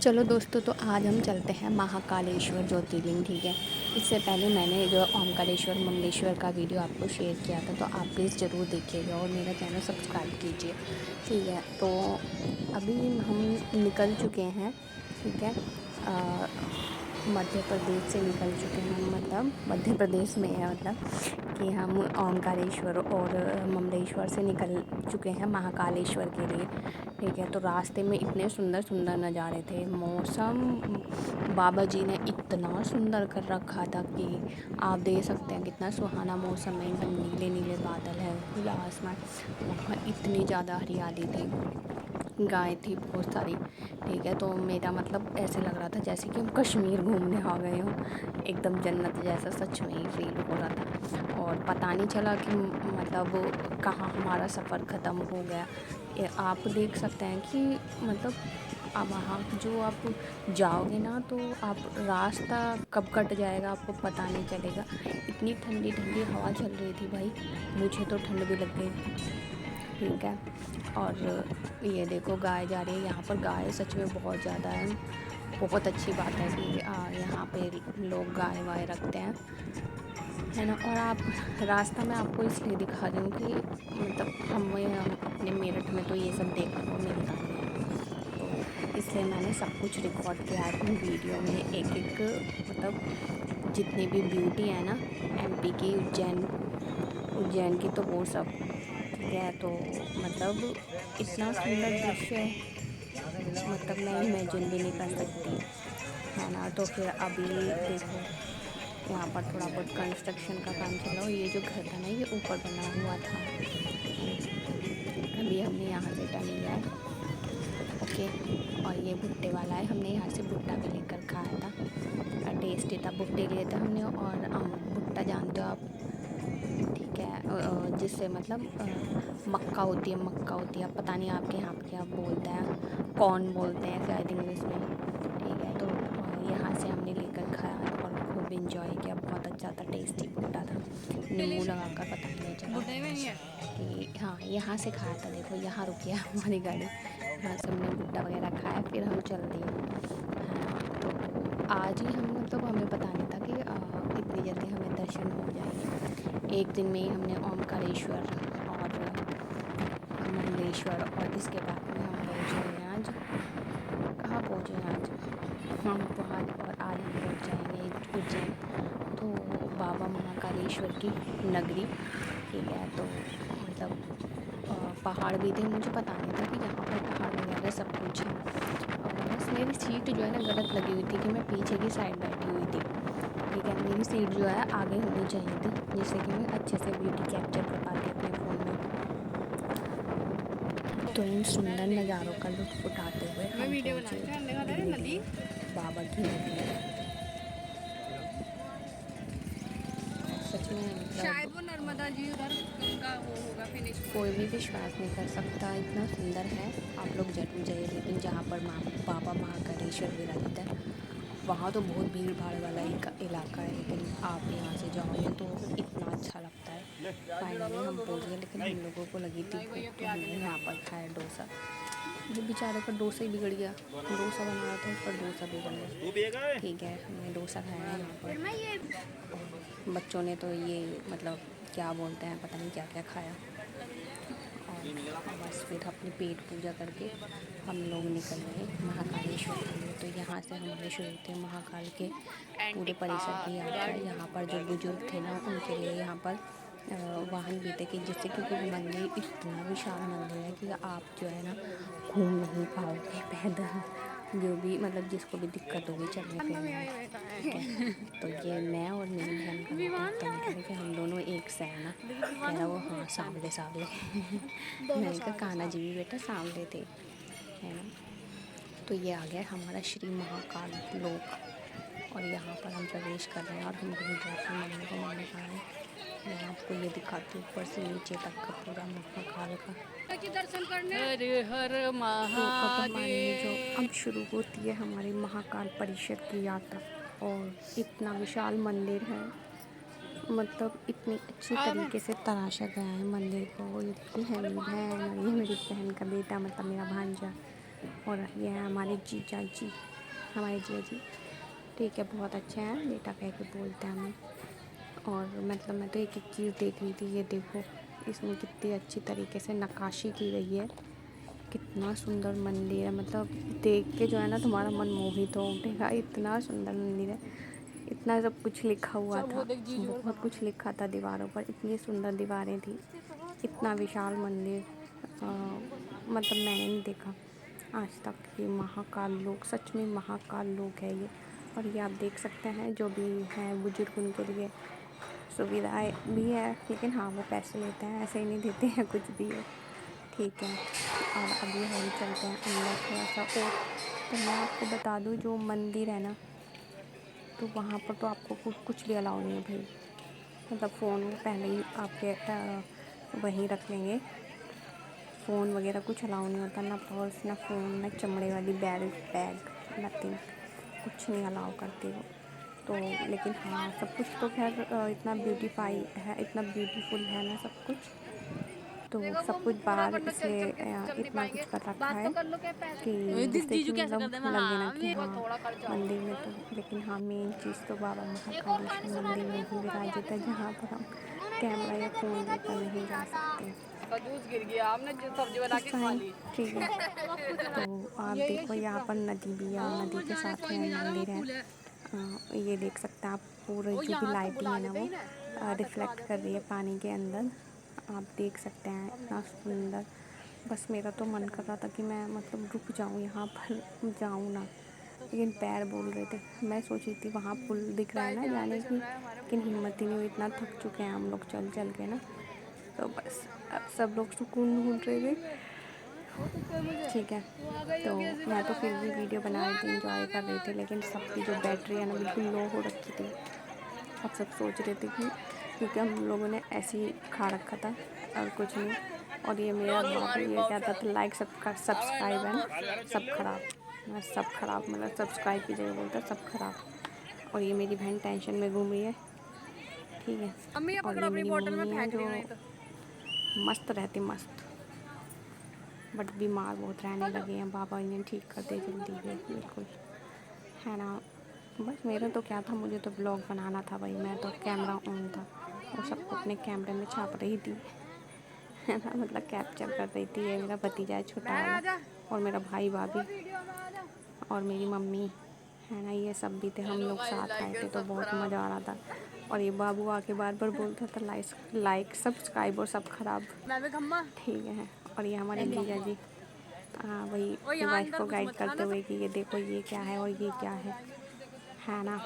चलो दोस्तों, तो आज हम चलते हैं महाकालेश्वर ज्योतिर्लिंग। ठीक है, इससे पहले मैंने जो ओमकारेश्वर ममलेश्वर का वीडियो आपको शेयर किया था, तो आप प्लीज़ ज़रूर देखिएगा और मेरा चैनल सब्सक्राइब कीजिए। ठीक है, तो अभी हम निकल चुके हैं। ठीक है, मध्य प्रदेश से निकल चुके हैं हम, मतलब मध्य प्रदेश में है, मतलब कि हम ओमकारेश्वर और ममलेश्वर से निकल चुके हैं महाकालेश्वर के लिए। ठीक है, तो रास्ते में इतने सुंदर सुंदर नज़ारे थे। मौसम बाबा जी ने इतना सुंदर कर रखा था कि आप देख सकते हैं कितना सुहाना मौसम है। एकदम नीले नीले बादल है, खुला आसमान, वहाँ इतनी ज़्यादा हरियाली थी, गाय थी बहुत सारी। ठीक है, तो मेरा मतलब ऐसे लग रहा था जैसे कि हम कश्मीर घूमने आ गए हों, एकदम जन्नत जैसा सच में ही फील हो रहा था। और पता नहीं चला कि मतलब कहाँ हमारा सफ़र ख़त्म हो गया। आप देख सकते हैं कि मतलब अब वहाँ जो आप जाओगे ना, तो आप रास्ता कब कट जाएगा आपको पता नहीं चलेगा। इतनी ठंडी ठंडी हवा चल रही थी भाई, मुझे तो ठंड भी लग गई। ठीक है, और ये देखो गाय जा रही है। यहाँ पर गाय सच में बहुत ज़्यादा है। बहुत अच्छी बात है कि यहाँ पे लोग गाय वाय रखते हैं, है ना। और आप रास्ता मैं आपको इसलिए दिखा रही हूँ कि मतलब हम अपने मेरठ में तो ये सब देखने को मिलता नहीं है, तो इसलिए मैंने सब कुछ रिकॉर्ड किया है अपनी वीडियो में। एक एक मतलब जितनी भी ब्यूटी है ना एमपी की, उज्जैन की, तो वो सब। ठीक है, तो मतलब इतना सुंदर दृश्य है, मतलब मैं इमेजिन भी नहीं कर सकती, है ना। तो फिर अभी देखो, यहाँ पर थोड़ा बहुत कंस्ट्रक्शन का काम चल रहा है। ये जो घर था ना, ये ऊपर बना हुआ था, है ना। अभी हमने यहाँ से टर्न लिया है, ओके। और ये भुट्टे वाला है, हमने यहाँ से भुट्टा भी लेकर खाया था, टेस्टी था। भुट्टे लिए थे हमने, और भुट्टा जानते हो आप, ठीक है, जिससे मतलब मक्का होती है, मक्का होती है, पता नहीं आपके यहाँ पे क्या बोलते हैं, कॉर्न बोलते हैं शायद इंग्लिश में। ठीक है, तो यहाँ से हमने लेकर खाया और खूब इंजॉय किया। बहुत अच्छा था, टेस्टी भुट्टा था, नींबू लगा कर, पता ही नहीं चला कि हाँ यहाँ से खाया था। देखो यहाँ रुकी है हमारी गाड़ी, यहाँ से हमने भुट्टा वगैरह खाया, फिर हम चल दिए, है ना। तो आज ही हम मतलब हमें पता नहीं था कि इतनी जल्दी हमें दर्शन हो जाएंगे। एक दिन में ही हमने ओमकारेश्वर और ममलेश्वर, और इसके बाद में हम पहुँच गए हैं आज, कहाँ पहुँचे हैं आज हम पहुँच, और आज हम पहुँच जाएंगे उज्जैन, तो बाबा महाकालेश्वर की नगरी। ठीक है, तो मतलब पहाड़ भी थे, मुझे पता नहीं था कि यहाँ पर पहाड़ वगैरह सब कुछ है। बस मेरी सीट जो है ना गलत लगी हुई थी कि मैं पीछे की साइड बैठी हुई थी। ठीक है, मेरी सीट जो है आगे होनी चाहिए थी, जिससे कि मैं अच्छे से वीडियो कैप्चर कर पाती अपने फ़ोन में। तो इन सुंदर नज़ारों का लुत्फ़ उठाते हुए हम पहुँचे धीरे धीरे बाबा की नगरी। सच में शायद मतलब वो नर्मदा जी उधर उनका वो होगा फिनिश। कोई भी विश्वास नहीं कर सकता, इतना सुंदर है। आप लोग जरूर जाइए, लेकिन जहाँ पर बाबा महाकालेश्वर विराजित है, वहाँ तो बहुत भीड़ भाड़ वाला इलाका है, लेकिन आप यहाँ से जाओगे तो इतना अच्छा लगता है। फाइनली हम पहुँच गए, लेकिन हम लोगों को लगी थी भूख, तो हमने यहाँ पर खाया डोसा। ये बेचारे का डोसा ही बिगड़ गया, डोसा बना रहा था पर डोसा बिगड़ गया। ठीक है, हमने डोसा खाया है यहाँ पर, और बच्चों ने तो ये मतलब क्या बोलते हैं, पता नहीं क्या क्या खाया। और बस फिर अपनी पेट पूजा करके हम लोग निकल गए महाकालेश्वर के लिए। तो यहाँ से हमारे शुरू थे महाकाल के पूरे परिसर की यात्रा। यहाँ पर जो बुजुर्ग थे ना, उनके लिए यहाँ पर वाहन भी थे, कि जिससे, क्योंकि मंदिर इतना विशाल मंदिर है कि आप जो है ना घूम नहीं पाओगे पैदल, जो भी मतलब जिसको भी दिक्कत होगी चलने फिरने में। ठीक है, तो ये मैं और मेरी बहन का बेटा, तो मैं कह रही कि हम दोनों एक से हैं ना, कह रहा वो हाँ सांवले सांवले मैंने कहा कान्हा जी भी बेटा सांवले थे, है ना। तो ये आ गया हमारा श्री महाकाल लोक, और यहाँ पर हम प्रवेश कर रहे हैं, और हम ढूंढ रहे थे मम्मी को, मम्मी कहाँ है। मैं आपको ये दिखाती हूँ ऊपर से नीचे तक का पूरा महाकाल का। दर्शन करने हरे हर तो अब हमारी जो महादेव। अब शुरू होती है हमारी महाकाल परिषद की यात्रा, और इतना विशाल मंदिर है, मतलब इतनी अच्छी तरीके से तराशा गया है मंदिर को। ये देखिए है मेरी बहन, और ये मेरी बहन का बेटा, मतलब मेरा भांजा, और ये है हमारे जीजा जी, हमारे जीजा जी, ठीक है, बहुत अच्छे हैं, बेटा कह के बोलते हैं हमें। और मतलब मैं तो एक एक चीज़ देख रही थी, ये देखो इसमें कितनी अच्छी तरीके से नक्काशी की गई है, कितना सुंदर मंदिर है, मतलब देख के जो है ना तुम्हारा मन मोहित हो उठेगा, इतना सुंदर मंदिर है, इतना सब कुछ लिखा हुआ था, बहुत कुछ लिखा था दीवारों पर, इतनी सुंदर दीवारें थी, इतना विशाल मंदिर मतलब मैंने नहीं देखा आज तक। ये महाकाल लोक, सच में महाकाल लोक है ये। और ये आप देख सकते हैं, जो भी हैं बुजुर्ग उनके लिए सुविधाएं भी है, लेकिन हाँ वो पैसे लेते हैं, ऐसे ही नहीं देते हैं कुछ भी है, ठीक है। और अभी हम चलते हैं अंदर थोड़ा सा और। तो मैं आपको बता दूँ, जो मंदिर है ना, तो वहाँ पर तो आपको कुछ भी अलाउ नहीं है भाई, मतलब फ़ोन वो पहले ही आपके वहीं रख लेंगे, फ़ोन वगैरह कुछ अलाउ नहीं होता, ना पर्स ना फ़ोन ना चमड़े वाली बैग नथिंग, कुछ नहीं अलाउ करते वो तो। लेकिन हाँ सब कुछ तो खैर इतना ब्यूटीफाई है, इतना ब्यूटीफुल है ना सब कुछ, तो सब कुछ बाहर इसलिए इतना कुछ कर रखा है कि जिससे कि मतलब लगे ना कि हाँ मंदिर में तो। लेकिन हाँ मेन चीज़ तो बाबा महाकालेश्वर मंदिर में ही विराजित है, जहाँ पर हम कैमरा या फ़ोन लेकर नहीं जा सकते जूस गिर गया, हमने सब्जी बना इस के खा टाइम, ली। ठीक है। तो आप देखो यहाँ पर नदी भी है, और हाँ, वो नदी के जाने साथ कोई में नहीं आ रहा, वो मंदिर है। फूल है। ये देख सकते हैं आप, पूरी वो जो भी यहाँ तो लाइटिंग बुला है ना लेते वो ही ना, यहाँ तक तो आ रिफ्लेक्ट कर जाते रही ही है लोग। पानी के अंदर, आप देख सकते हैं इतना सुंदर। बस मेरा तो मन कर रहा था कि मैं मतलब रुक जाऊँ यहाँ पर, जाऊँ ना, लेकिन पैर बोल रहे थे। मैं सोच रही थी वहाँ पुल दिख रहा है ना जाने की, लेकिन हिम्मत ही नहीं हुई, इतना थक चुके हैं हम लोग चल चल के ना, तो बस अब सब लोग सुकून ढूंढ रहे थे, ठीक है। तो मैं तो फिर भी वीडियो बना रही थी, इंजॉय कर रही थी, लेकिन सबकी जो बैटरी है ना बिल्कुल लो हो रखी थी। अब सब सोच रहे थे कि क्योंकि हम लोगों ने ऐसे ही खा रखा था और कुछ नहीं। और ये मेरा बाबू ये कहता था लाइक सब्सक्राइब एंड सब खराब, मैं सब खराब मतलब सब्सक्राइब की जगह बोलता सब खराब। और ये मेरी बहन टेंशन में घूम रही है, ठीक है। मम्मी ये और पकड़ो ये अपनी मेरी बोतल में मम्मी है फेंक जो देना नहीं तो। मस्त रहती मस्त, बट बीमार बहुत रहने लगे हैं, बाबा इन्हें ठीक कर दे जल्दी है बिल्कुल, है ना। बस मेरा तो क्या था, मुझे तो ब्लॉग बनाना था भाई, मैं तो कैमरा ऑन था और सबको अपने कैमरे में छाप रही थी, है ना, मतलब कैप्चर कर रही थी। ये मेरा भतीजा है छोटा बहन वाला, आजा, और मेरा भाई भाभी वीडियो में आजा। और मेरी मम्मी, है ना, ये सब भी थे, हम लोग साथ आए थे, तो बहुत मज़ा आ रहा था। और ये बाबू आके बार बार बोलता था लाइक सब्सक्राइब और सब खराब, मैं भी खम्मा। ठीक है। और ये हमारे जीजा जी, हाँ वही और अपनी यहाँ वाइफ अंदर को कुछ गाइड मत करते खाना हुए सब। कि ये देखो ये क्या है और ये क्या है ना।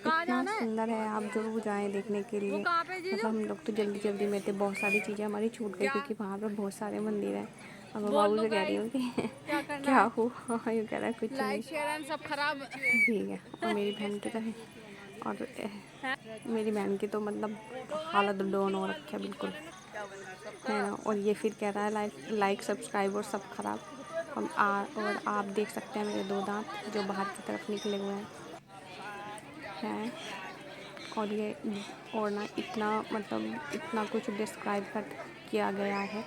कहाँ इतना जाना है? सुंदर है, आप ज़रूर जाएं देखने के वो लिए। कहाँ पे जीजू? मतलब हम लोग तो जल्दी जल्दी में थे, बहुत सारी चीज़ें हमारी छूट गई क्या? क्योंकि वहाँ पे बहुत सारे मंदिर हैं। और मैं बोल बाबू दो से कह रही गाइस, हूँ कि क्या करना क्या है? हुआ, ये कह रहा है कुछ नहीं, लाइक शेयर एंड सब खराब। ठीक है। और मेरी बहन की तो है, और हैं? मेरी बहन की तो मतलब हालत डाउन हो रखी है बिल्कुल, है ना। और ये फिर कह रहा है लाइक सब्सक्राइब और सब खराब। और आप देख सकते हैं मेरे दो दांत जो बाहर की तरफ निकले हुए हैं। और ये और ना इतना मतलब इतना कुछ डिस्क्राइब कर किया गया है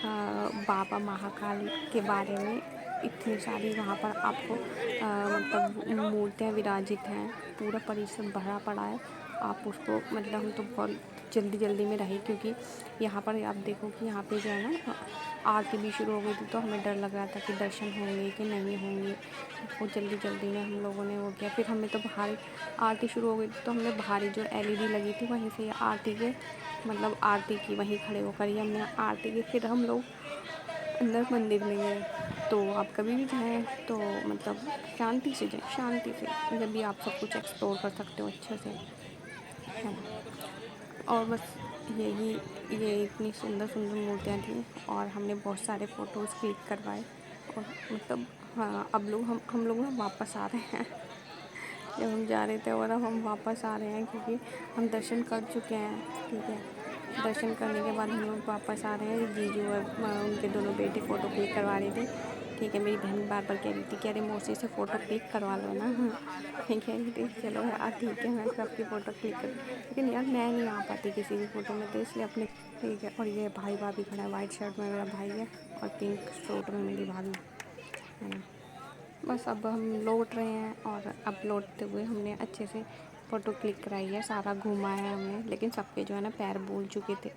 बाबा महाकाल के बारे में, इतनी सारी वहाँ पर आपको मतलब मूर्तियाँ विराजित हैं, पूरा परिसर भरा पड़ा है। आप उसको मतलब हम तो बहुत जल्दी जल्दी में रहे क्योंकि यहाँ पर आप देखो कि यहाँ पे जो है ना आरती भी शुरू हो गई थी, तो हमें डर लग रहा था कि दर्शन होंगे कि नहीं होंगे। बहुत जल्दी जल्दी में हम लोगों ने वो किया, फिर हमें तो बाहर आरती शुरू हो गई थी, तो हमने बाहर जो एलईडी लगी थी वहीं से आरती के मतलब आरती की, वहीं खड़े होकर ही हमने आरती की। फिर हम लोग अंदर मंदिर में गए। तो आप कभी भी जाएँ तो मतलब शांति से जाएँ, शांति से, जब भी आप सब कुछ एक्सप्लोर कर सकते हो अच्छे से, है ना। और बस यही, ये इतनी सुंदर सुंदर मूर्तियाँ थी और हमने बहुत सारे फ़ोटोज़ क्लिक करवाए। और मतलब हाँ अब लोग हम लोग ना वापस आ रहे हैं जब हम जा रहे थे, और अब हम वापस आ रहे हैं क्योंकि हम दर्शन कर चुके हैं, ठीक है। दर्शन करने के बाद हम लोग वापस आ रहे हैं। जीजू और उनके दोनों बेटे फ़ोटो क्लिक करवा रहे थे, ठीक है। मेरी बहन बार बार कह रही थी कि अरे मौसी से फ़ोटो क्लिक करवा लो ना, मैं कह रही थी चलो यार ठीक है, मैं सबकी फ़ोटो क्लिक कर, लेकिन यार मैं नहीं आ पाती किसी भी फ़ोटो में, तो इसलिए अपने, ठीक है। और ये भाई भाभी खड़ा है, वाइट शर्ट में मेरा भाई है और पिंक सूट में मेरी भाभी, है ना। बस अब हम लौट रहे हैं और अब लौटते हुए हमने अच्छे से फ़ोटो क्लिक कराई है, सारा घूमा है हमने, लेकिन सबके जो है ना पैर बोल चुके थे।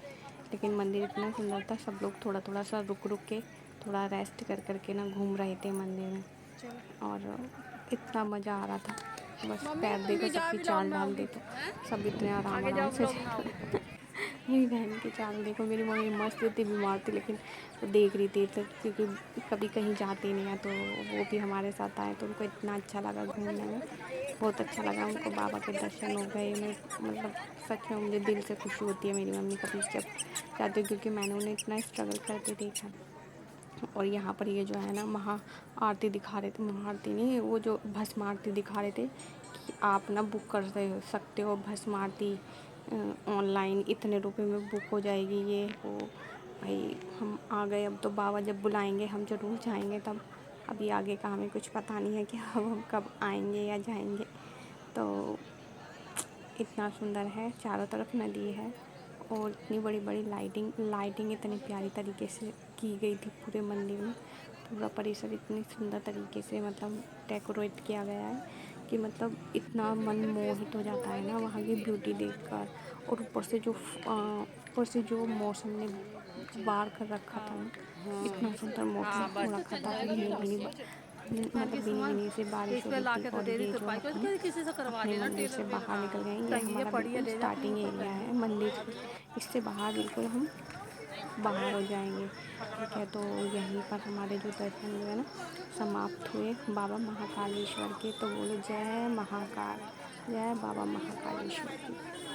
लेकिन मंदिर इतना सुंदर था, सब लोग थोड़ा थोड़ा सा रुक रुक के थोड़ा रेस्ट कर कर के ना घूम रहे थे मंदिर में, और इतना मज़ा आ रहा था। बस मम्मी पैर तुम देखो, भी जा सबकी भी चाल ब्लॉग में ढाल आओगी देखो, हैं? सब इतने आराम आगे आराम जाओ से ब्लॉग में आओगी। मेरी बहन की चाल देखो, मेरी मम्मी मस्त इतनी बीमार थी लेकिन वो देख रही थी, तो क्योंकि कभी कहीं जाती नहीं है तो वो भी हमारे साथ आए, तो उनको इतना अच्छा लगा घूमने में, बहुत अच्छा लगा उनको। बाबा के दर्शन हो गए, मैं मतलब सच में मुझे दिल से खुशी होती है मेरी मम्मी कभी जब जाती है, क्योंकि मैंने उन्हें इतना स्ट्रगल करते देखा। और यहाँ पर ये जो है ना महा आरती दिखा रहे थे, महा आरती नहीं, वो जो भस्म आरती दिखा रहे थे कि आप ना बुक कर सकते हो भस्म आरती ऑनलाइन, इतने रुपए में बुक हो जाएगी ये वो। भाई हम आ गए, अब तो बाबा जब बुलाएंगे हम ज़रूर जाएंगे तब। अभी आगे का हमें कुछ पता नहीं है कि अब हम कब आएंगे या जाएंगे। तो इतना सुंदर है, चारों तरफ नदी है और इतनी बड़ी बड़ी लाइटिंग इतनी प्यारी तरीके से की गई थी पूरे मंदिर में। पूरा परिसर इतनी सुंदर तरीके से मतलब डेकोरेट किया गया है कि मतलब इतना मन मोहित हो जाता है ना वहाँ की ब्यूटी देखकर। और ऊपर से जो मौसम ने बार कर रखा था ना, इतना सुंदर मौसम हाँ हो बस रखा था, मतलब भीनी भीनी से तो बारिश इस हो पे रही ला थी। के तो और दे दी ये जो तुरपाई को हम किसी से करवा अपने लेना मंदिर टेलर से पे बाहर निकल गए, ये चाहिए हमारा पड़ी है बिल्कुल ले जा अपनी स्टार्टिंग ऊपर एरिया पहन है मंदिर से। इससे बाहर बिल्कुल हम बाहर हो जाएंगे, ठीक है। तो यहीं पर हमारे जो दर्शन जो है ना समाप्त हुए बाबा महाकालेश्वर के। तो बोलो जय महाकाल, जय बाबा महाकालेश्वर की।